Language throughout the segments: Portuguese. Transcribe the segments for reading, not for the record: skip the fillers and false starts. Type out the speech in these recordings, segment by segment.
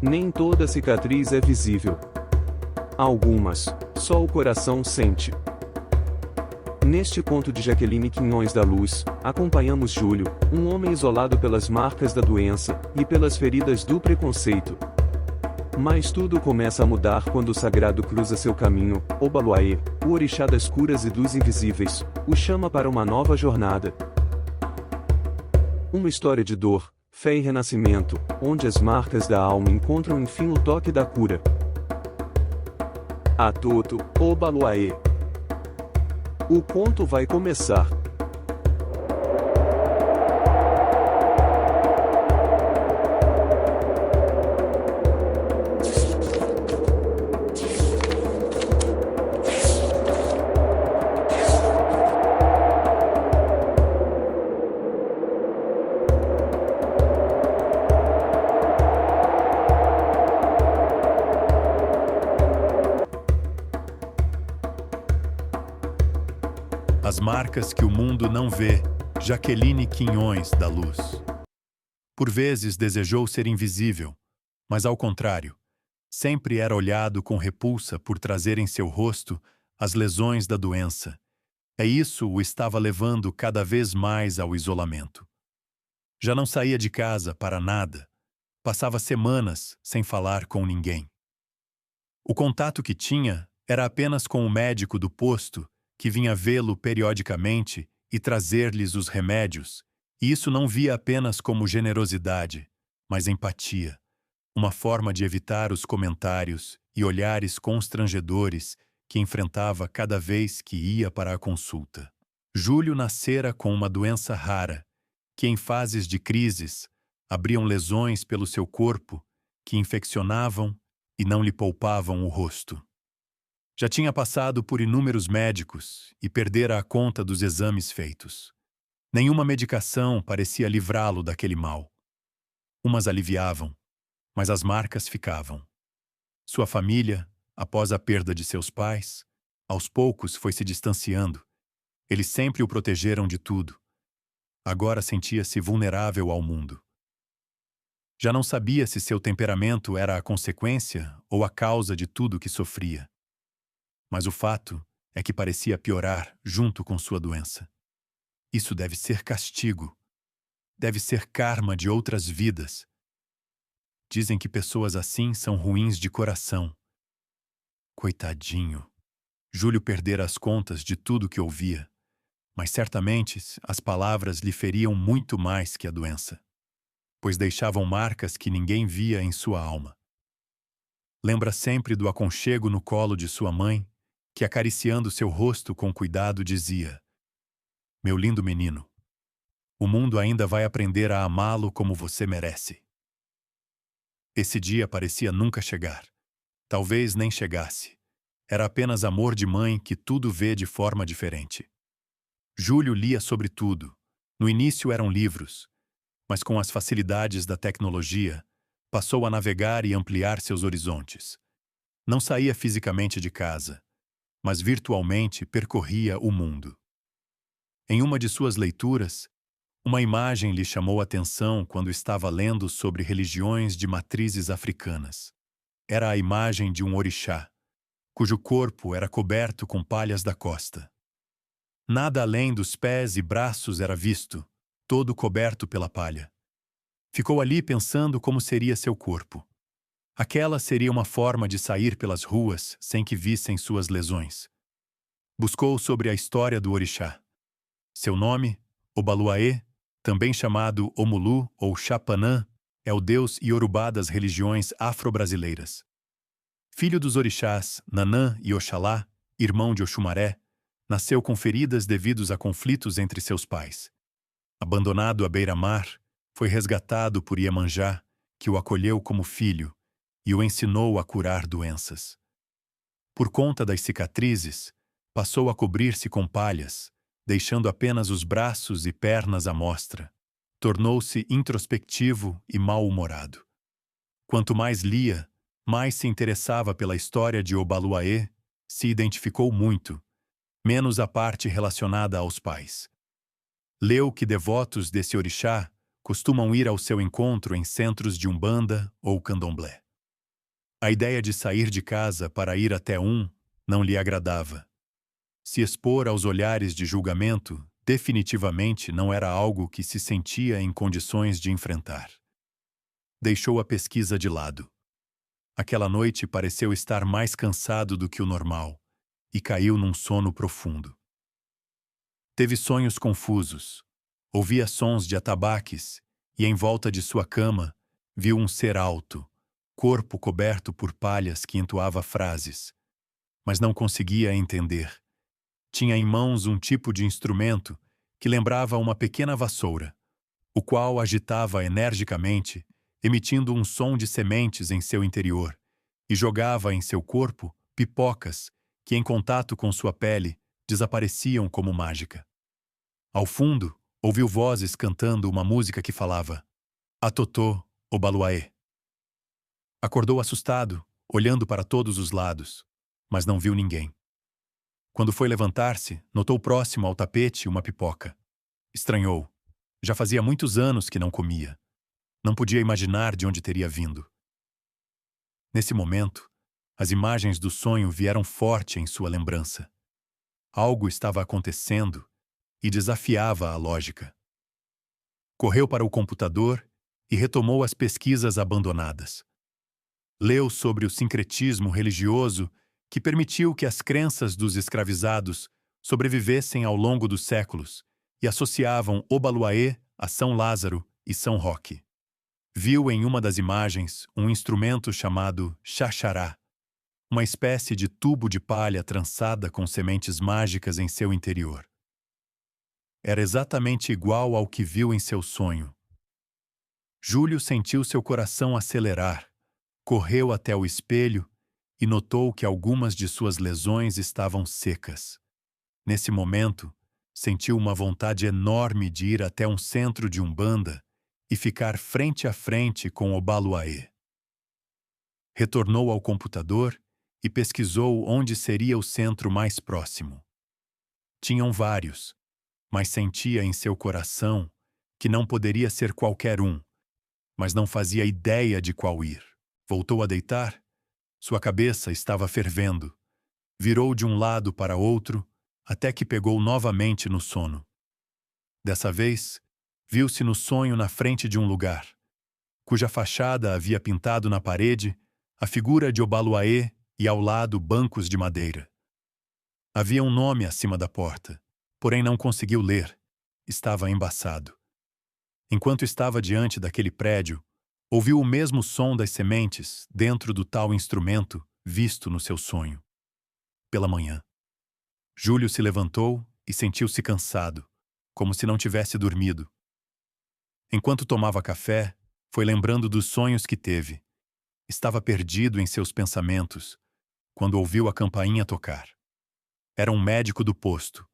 Nem toda cicatriz é visível. Algumas, só o coração sente. Neste conto de Jaqueline Quinhões da Luz, acompanhamos Júlio, um homem isolado pelas marcas da doença e pelas feridas do preconceito. Mas tudo começa a mudar quando o sagrado cruza seu caminho. Obaluaê, o orixá das curas e dos invisíveis, o chama para uma nova jornada. Uma história de dor, fé e renascimento, onde as marcas da alma encontram enfim o toque da cura. Atuto, Obaluaê. O conto vai começar. As marcas que o mundo não vê, Jaqueline Quinhões da Luz. Por vezes desejou ser invisível, mas ao contrário, sempre era olhado com repulsa por trazer em seu rosto as lesões da doença. Isso o estava levando cada vez mais ao isolamento. Já não saía de casa para nada, passava semanas sem falar com ninguém. O contato que tinha era apenas com o médico do posto, que vinha vê-lo periodicamente e trazer-lhes os remédios, e isso não via apenas como generosidade, mas empatia, uma forma de evitar os comentários e olhares constrangedores que enfrentava cada vez que ia para a consulta. Júlio nascera com uma doença rara, que em fases de crises abriam lesões pelo seu corpo que infeccionavam e não lhe poupavam o rosto. Já tinha passado por inúmeros médicos e perdera a conta dos exames feitos. Nenhuma medicação parecia livrá-lo daquele mal. Umas aliviavam, mas as marcas ficavam. Sua família, após a perda de seus pais, aos poucos foi se distanciando. Eles sempre o protegeram de tudo. Agora sentia-se vulnerável ao mundo. Já não sabia se seu temperamento era a consequência ou a causa de tudo que sofria. Mas o fato é que parecia piorar junto com sua doença. Isso deve ser castigo. Deve ser karma de outras vidas. Dizem que pessoas assim são ruins de coração. Coitadinho. Júlio perdera as contas de tudo que ouvia, mas certamente as palavras lhe feriam muito mais que a doença, pois deixavam marcas que ninguém via em sua alma. Lembra sempre do aconchego no colo de sua mãe, que acariciando seu rosto com cuidado dizia: "Meu lindo menino, o mundo ainda vai aprender a amá-lo como você merece." Esse dia parecia nunca chegar. Talvez nem chegasse. Era apenas amor de mãe que tudo vê de forma diferente. Júlio lia sobre tudo. No início eram livros, mas com as facilidades da tecnologia, passou a navegar e ampliar seus horizontes. Não saía fisicamente de casa, mas virtualmente percorria o mundo. Em uma de suas leituras, uma imagem lhe chamou a atenção quando estava lendo sobre religiões de matrizes africanas. Era a imagem de um orixá, cujo corpo era coberto com palhas da costa. Nada além dos pés e braços era visto, todo coberto pela palha. Ficou ali pensando como seria seu corpo. Aquela seria uma forma de sair pelas ruas sem que vissem suas lesões. Buscou sobre a história do orixá. Seu nome, Obaluaê, também chamado Omulu ou Chapanã, é o deus iorubá das religiões afro-brasileiras. Filho dos orixás Nanã e Oxalá, irmão de Oxumaré, nasceu com feridas devidos a conflitos entre seus pais. Abandonado à beira-mar, foi resgatado por Iemanjá, que o acolheu como filho e o ensinou a curar doenças. Por conta das cicatrizes, passou a cobrir-se com palhas, deixando apenas os braços e pernas à mostra. Tornou-se introspectivo e mal-humorado. Quanto mais lia, mais se interessava pela história de Obaluaê, se identificou muito, menos a parte relacionada aos pais. Leu que devotos desse orixá costumam ir ao seu encontro em centros de umbanda ou candomblé. A ideia de sair de casa para ir até um não lhe agradava. Se expor aos olhares de julgamento definitivamente não era algo que se sentia em condições de enfrentar. Deixou a pesquisa de lado. Aquela noite pareceu estar mais cansado do que o normal e caiu num sono profundo. Teve sonhos confusos. Ouvia sons de atabaques e, em volta de sua cama, viu um ser alto, corpo coberto por palhas que entoava frases, mas não conseguia entender. Tinha em mãos um tipo de instrumento que lembrava uma pequena vassoura, o qual agitava energicamente, emitindo um som de sementes em seu interior, e jogava em seu corpo pipocas que, em contato com sua pele, desapareciam como mágica. Ao fundo, ouviu vozes cantando uma música que falava Atotô, Obaluaê. Acordou assustado, olhando para todos os lados, mas não viu ninguém. Quando foi levantar-se, notou próximo ao tapete uma pipoca. Estranhou. Já fazia muitos anos que não comia. Não podia imaginar de onde teria vindo. Nesse momento, as imagens do sonho vieram forte em sua lembrança. Algo estava acontecendo e desafiava a lógica. Correu para o computador e retomou as pesquisas abandonadas. Leu sobre o sincretismo religioso que permitiu que as crenças dos escravizados sobrevivessem ao longo dos séculos e associavam Obaluaê a São Lázaro e São Roque. Viu em uma das imagens um instrumento chamado xaxará, uma espécie de tubo de palha trançada com sementes mágicas em seu interior. Era exatamente igual ao que viu em seu sonho. Júlio sentiu seu coração acelerar, correu até o espelho e notou que algumas de suas lesões estavam secas. Nesse momento, sentiu uma vontade enorme de ir até um centro de umbanda e ficar frente a frente com Obaluaê. Retornou ao computador e pesquisou onde seria o centro mais próximo. Tinham vários, mas sentia em seu coração que não poderia ser qualquer um, mas não fazia ideia de qual ir. Voltou a deitar. Sua cabeça estava fervendo. Virou de um lado para outro, até que pegou novamente no sono. Dessa vez, viu-se no sonho na frente de um lugar, cuja fachada havia pintado na parede a figura de Obaluaê e ao lado bancos de madeira. Havia um nome acima da porta, porém não conseguiu ler. Estava embaçado. Enquanto estava diante daquele prédio, ouviu o mesmo som das sementes dentro do tal instrumento visto no seu sonho. Pela manhã, Júlio se levantou e sentiu-se cansado, como se não tivesse dormido. Enquanto tomava café, foi lembrando dos sonhos que teve. Estava perdido em seus pensamentos, quando ouviu a campainha tocar. Era um médico do posto,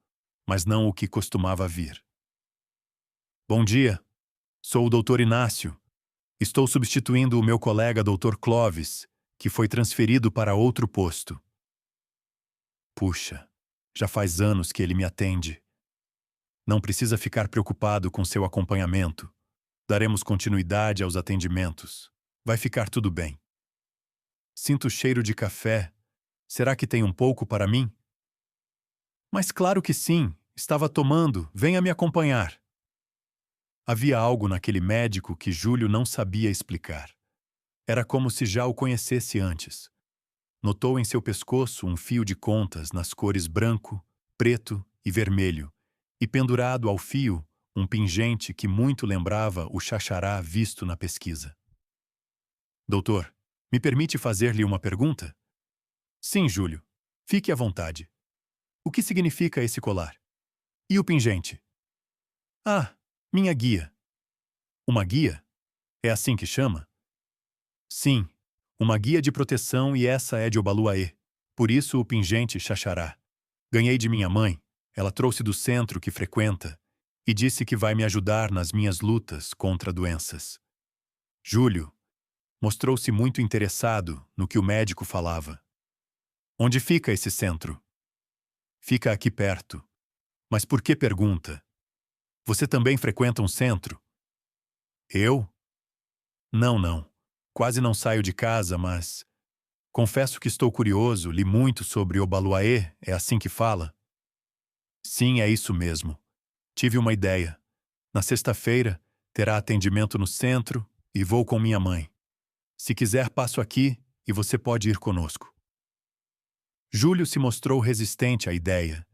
mas não o que costumava vir. Bom dia, sou o Dr. Inácio. Estou substituindo o meu colega Dr. Clovis, que foi transferido para outro posto. Puxa, já faz anos que ele me atende. Não precisa ficar preocupado com seu acompanhamento. Daremos continuidade aos atendimentos. Vai ficar tudo bem. Sinto cheiro de café. Será que tem um pouco para mim? Mas claro que sim. Estava tomando. Venha me acompanhar. Havia algo naquele médico que Júlio não sabia explicar. Era como se já o conhecesse antes. Notou em seu pescoço um fio de contas nas cores branco, preto e vermelho, e pendurado ao fio, um pingente que muito lembrava o xaxará visto na pesquisa. Doutor, me permite fazer-lhe uma pergunta? Sim, Júlio. Fique à vontade. O que significa esse colar? E o pingente? Ah, minha guia. Uma guia? É assim que chama? Sim, uma guia de proteção e essa é de Obaluaê. Por isso o pingente xaxará. Ganhei de minha mãe, ela trouxe do centro que frequenta e disse que vai me ajudar nas minhas lutas contra doenças. Júlio mostrou-se muito interessado no que o médico falava. Onde fica esse centro? Fica aqui perto. Mas por que pergunta? Você também frequenta um centro? Eu? Não. Quase não saio de casa, mas Confesso que estou curioso, li muito sobre Obaluaê, é assim que fala? Sim, é isso mesmo. Tive uma ideia. Na sexta-feira, terá atendimento no centro e vou com minha mãe. Se quiser, passo aqui e você pode ir conosco. Júlio se mostrou resistente à ideia.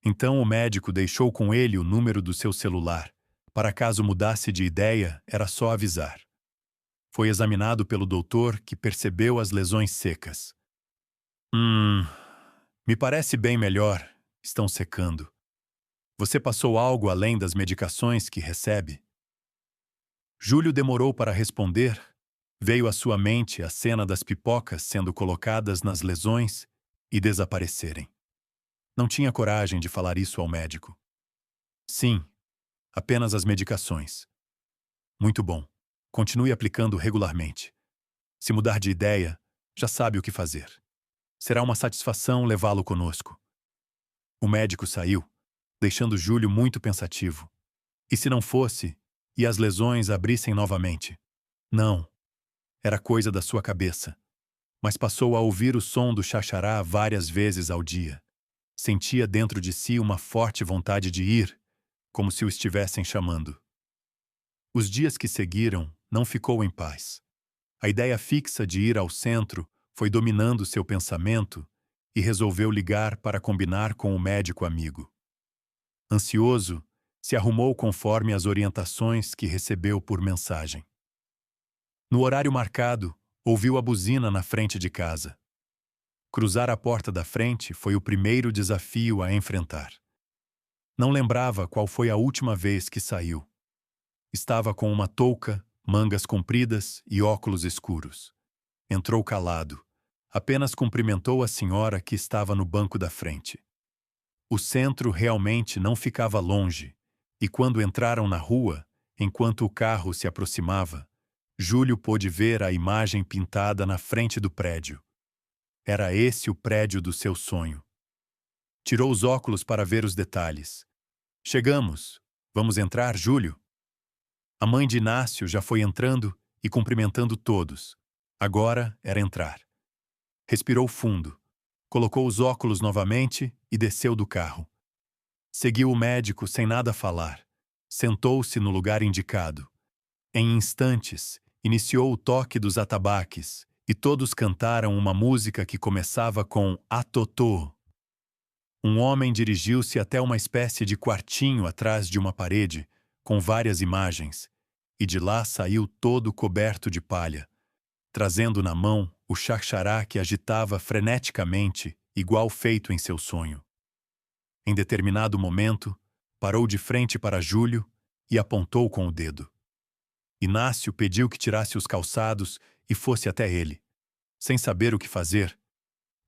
Então o médico deixou com ele o número do seu celular. Para caso mudasse de ideia, era só avisar. Foi examinado pelo doutor, que percebeu as lesões secas. Me parece bem melhor. Estão secando. Você passou algo além das medicações que recebe? Júlio demorou para responder. Veio à sua mente a cena das pipocas sendo colocadas nas lesões e desaparecerem. Não tinha coragem de falar isso ao médico. Sim, apenas as medicações. Muito bom. Continue aplicando regularmente. Se mudar de ideia, já sabe o que fazer. Será uma satisfação levá-lo conosco. O médico saiu, deixando Júlio muito pensativo. E se não fosse, e as lesões abrissem novamente? Não. Era coisa da sua cabeça. Mas passou a ouvir o som do xaxará várias vezes ao dia. Sentia dentro de si uma forte vontade de ir, como se o estivessem chamando. Os dias que seguiram, não ficou em paz. A ideia fixa de ir ao centro foi dominando seu pensamento e resolveu ligar para combinar com o médico amigo. Ansioso, se arrumou conforme as orientações que recebeu por mensagem. No horário marcado, ouviu a buzina na frente de casa. Cruzar a porta da frente foi o primeiro desafio a enfrentar. Não lembrava qual foi a última vez que saiu. Estava com uma touca, mangas compridas e óculos escuros. Entrou calado. Apenas cumprimentou a senhora que estava no banco da frente. O centro realmente não ficava longe, e quando entraram na rua, enquanto o carro se aproximava, Júlio pôde ver a imagem pintada na frente do prédio. Era esse o prédio do seu sonho. Tirou os óculos para ver os detalhes. Chegamos. Vamos entrar, Júlio? A mãe de Inácio já foi entrando e cumprimentando todos. Agora era entrar. Respirou fundo. Colocou os óculos novamente e desceu do carro. Seguiu o médico sem nada falar. Sentou-se no lugar indicado. Em instantes, iniciou o toque dos atabaques e todos cantaram uma música que começava com Atotô. Um homem dirigiu-se até uma espécie de quartinho atrás de uma parede, com várias imagens, e de lá saiu todo coberto de palha, trazendo na mão o xaxará que agitava freneticamente, igual feito em seu sonho. Em determinado momento, parou de frente para Júlio e apontou com o dedo. Inácio pediu que tirasse os calçados e fosse até ele. Sem saber o que fazer,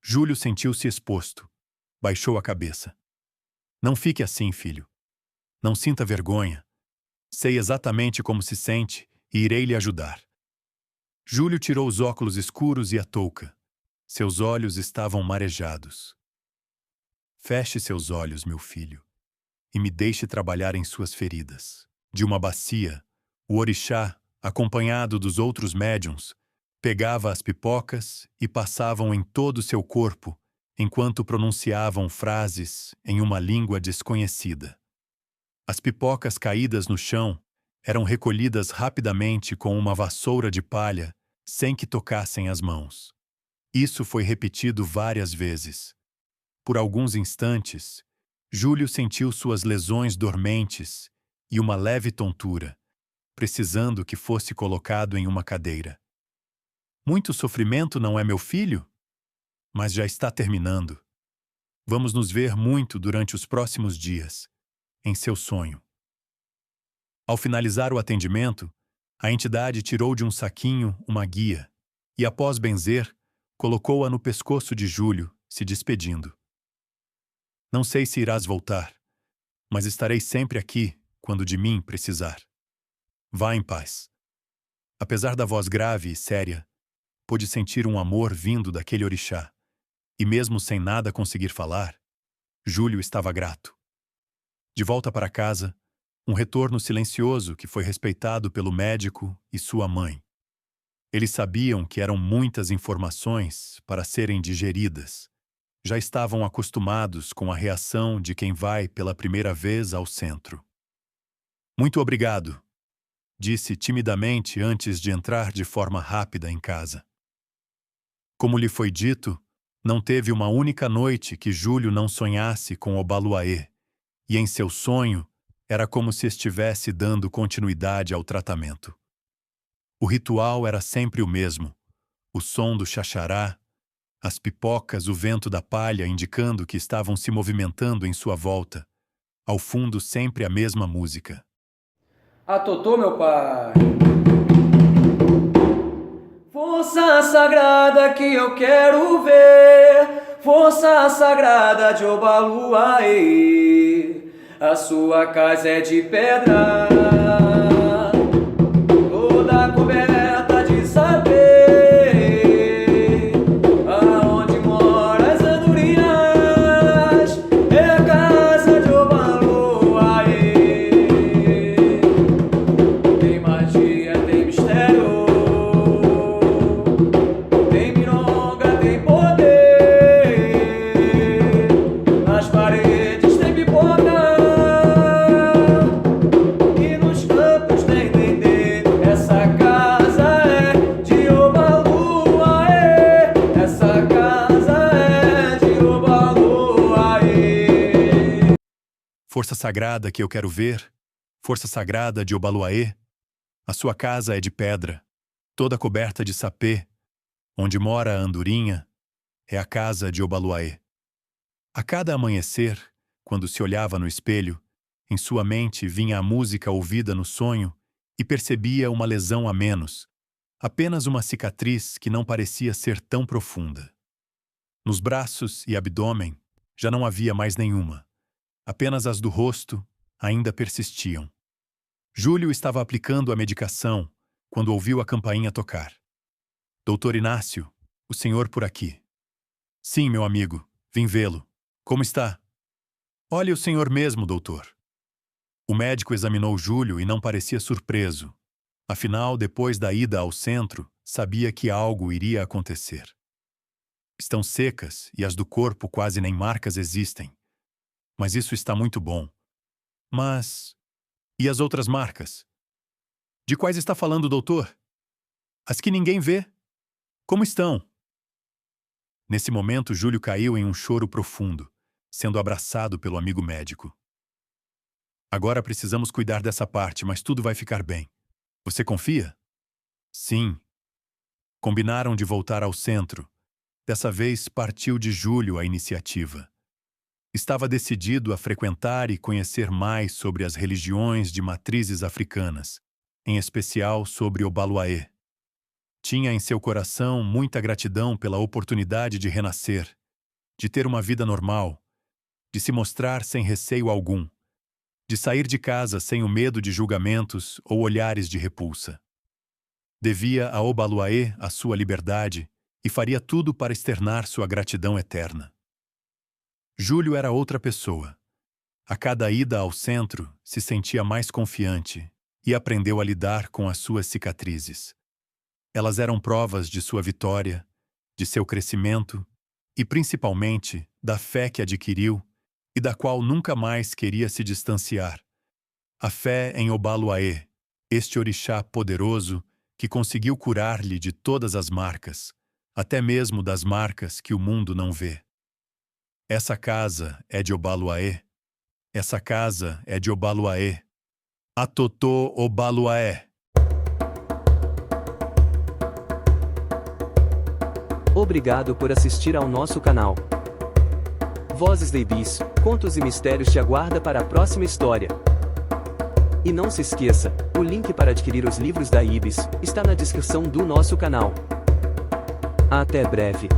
Júlio sentiu-se exposto. Baixou a cabeça. Não fique assim, filho. Não sinta vergonha. Sei exatamente como se sente e irei lhe ajudar. Júlio tirou os óculos escuros e a touca. Seus olhos estavam marejados. Feche seus olhos, meu filho, e me deixe trabalhar em suas feridas. De uma bacia, o orixá, acompanhado dos outros médiuns, pegava as pipocas e passavam em todo o seu corpo, enquanto pronunciavam frases em uma língua desconhecida. As pipocas caídas no chão eram recolhidas rapidamente com uma vassoura de palha, sem que tocassem as mãos. Isso foi repetido várias vezes. Por alguns instantes, Júlio sentiu suas lesões dormentes e uma leve tontura, precisando que fosse colocado em uma cadeira. Muito sofrimento, não é, meu filho? Mas já está terminando. Vamos nos ver muito durante os próximos dias, em seu sonho. Ao finalizar o atendimento, a entidade tirou de um saquinho uma guia e, após benzer, colocou-a no pescoço de Júlio, se despedindo. Não sei se irás voltar, mas estarei sempre aqui quando de mim precisar. Vá em paz. Apesar da voz grave e séria, pôde sentir um amor vindo daquele orixá. E mesmo sem nada conseguir falar, Júlio estava grato. De volta para casa, um retorno silencioso que foi respeitado pelo médico e sua mãe. Eles sabiam que eram muitas informações para serem digeridas. Já estavam acostumados com a reação de quem vai pela primeira vez ao centro. Muito obrigado, disse timidamente antes de entrar de forma rápida em casa. Como lhe foi dito, não teve uma única noite que Júlio não sonhasse com Obaluaê, e em seu sonho era como se estivesse dando continuidade ao tratamento. O ritual era sempre o mesmo: o som do xaxará, as pipocas, o vento da palha indicando que estavam se movimentando em sua volta. Ao fundo, sempre a mesma música. Atotô, meu pai. Força sagrada que eu quero ver, força sagrada de Obaluaê. A sua casa é de pedra, toda coberta de saber. Aonde moram as andorinhas, é a casa de Obaluaê. Tem magia, tem mistério, tem mironga, tem poder. Nas paredes tem pipoca, e nos campos tem dendê. Essa casa é de Obaluaê. Essa casa é de Obaluaê. Força sagrada que eu quero ver, força sagrada de Obaluaê. A sua casa é de pedra, toda coberta de sapê. Onde mora a andorinha, é a casa de Obaluaê. A cada amanhecer, quando se olhava no espelho, em sua mente vinha a música ouvida no sonho e percebia uma lesão a menos, apenas uma cicatriz que não parecia ser tão profunda. Nos braços e abdômen já não havia mais nenhuma. Apenas as do rosto ainda persistiam. Júlio estava aplicando a medicação quando ouviu a campainha tocar. Doutor Inácio, o senhor por aqui. Sim, meu amigo, vim vê-lo. Como está? Olhe o senhor mesmo, doutor. O médico examinou Júlio e não parecia surpreso. Afinal, depois da ida ao centro, sabia que algo iria acontecer. Estão secas e as do corpo quase nem marcas existem. Mas isso está muito bom. Mas... e as outras marcas? De quais está falando, doutor? As que ninguém vê. Como estão? Nesse momento, Júlio caiu em um choro profundo, sendo abraçado pelo amigo médico. Agora precisamos cuidar dessa parte, mas tudo vai ficar bem. Você confia? Sim. Combinaram de voltar ao centro. Dessa vez partiu de Júlio a iniciativa. Estava decidido a frequentar e conhecer mais sobre as religiões de matrizes africanas, em especial sobre Obaluaê. Tinha em seu coração muita gratidão pela oportunidade de renascer, de ter uma vida normal, de se mostrar sem receio algum, de sair de casa sem o medo de julgamentos ou olhares de repulsa. Devia a Obaluaê a sua liberdade e faria tudo para externar sua gratidão eterna. Júlio era outra pessoa. A cada ida ao centro, se sentia mais confiante e aprendeu a lidar com as suas cicatrizes. Elas eram provas de sua vitória, de seu crescimento e, principalmente, da fé que adquiriu e da qual nunca mais queria se distanciar. A fé em Obaluaê, este orixá poderoso que conseguiu curar-lhe de todas as marcas, até mesmo das marcas que o mundo não vê. Essa casa é de Obaluaê. Essa casa é de Obaluaê. Atotô Obaluaê. Obrigado por assistir ao nosso canal. Vozes da Ibis, contos e mistérios te aguarda para a próxima história. E não se esqueça, o link para adquirir os livros da Ibis está na descrição do nosso canal. Até breve.